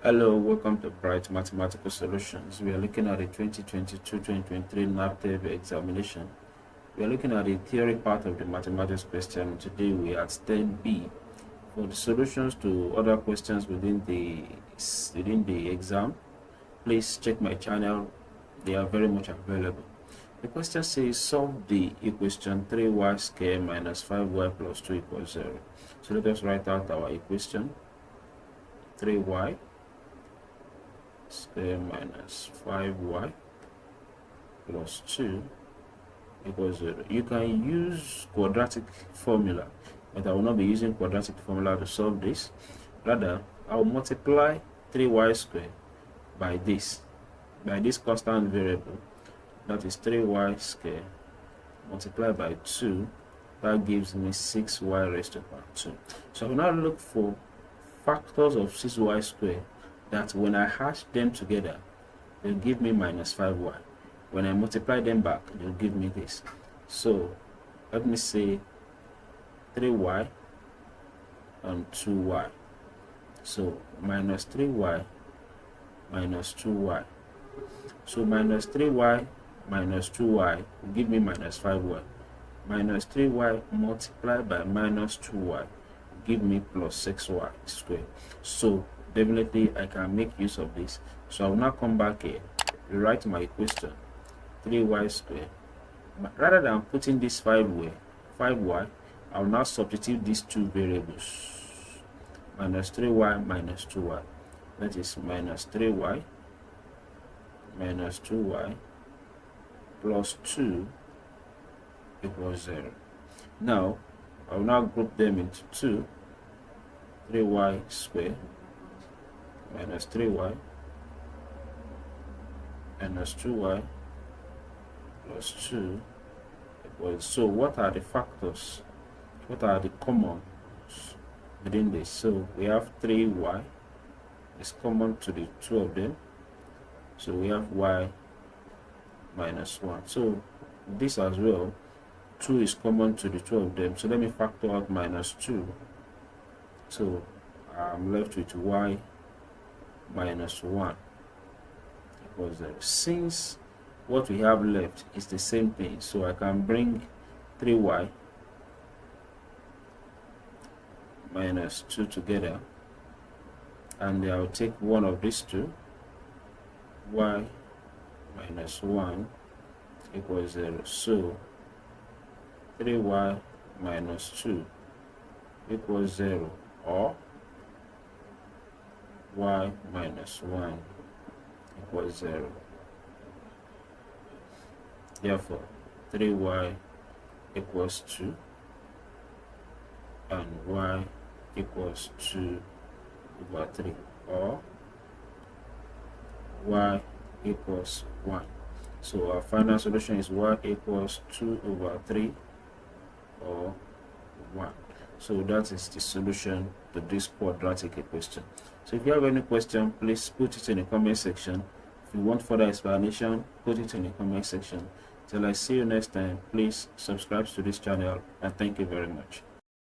Hello, welcome to Bright Mathematical Solutions. We are looking at the 2022-2023 NABTEB examination. We are looking at the theory part of the mathematics question. Today we are at 10B. For the solutions to other questions within the exam, please check my channel. They are very much available. The question says solve the equation 3y squared minus 5y plus 2 equals 0. So let us write out our equation. 3y square minus 5y plus 2 equals 0. You can use quadratic formula, but I will not be using quadratic formula to solve this. Rather, I will multiply 3y squared by this constant variable, that is 3y squared multiplied by 2. That gives me 6y raised to power 2. So I will now look for factors of 6y squared that when I hash them together, they'll give me minus 5y. When I multiply them back, they'll give me this. So let me say 3y and 2y. So minus 3y minus 2y. So minus 3y minus 2y will give me minus 5y. Minus 3y multiplied by minus 2y give me plus 6y squared. So definitely I can make use of this. So I will now come back here, rewrite my equation 3y squared. Rather than putting this 5y, I will now substitute these two variables, minus 3y minus 2y. That is minus 3y minus 2y plus 2 equals 0. Now I will now group them into 2. 3y squared minus 3y minus 2y plus 2 equals. So what are the factors? What are the commons within this? So we have 3y is common to the two of them. So we have y minus 1. So this as well, 2 is common to the two of them. So let me factor out minus 2. So I'm left with y minus 1 equals 0. Since what we have left is the same thing, so I can bring 3y minus 2 together, and I'll take one of these two, y minus 1 equals 0. So 3y minus 2 equals 0, or y minus 1 equals 0. Therefore 3y equals 2 and y equals 2 over 3, or y equals 1. So our final solution is y equals 2 over 3 or 1. So that is the solution to this quadratic equation. So if you have any question, please put it in the comment section. If you want further explanation, put it in the comment section. Till I see you next time, please subscribe to this channel, and thank you very much.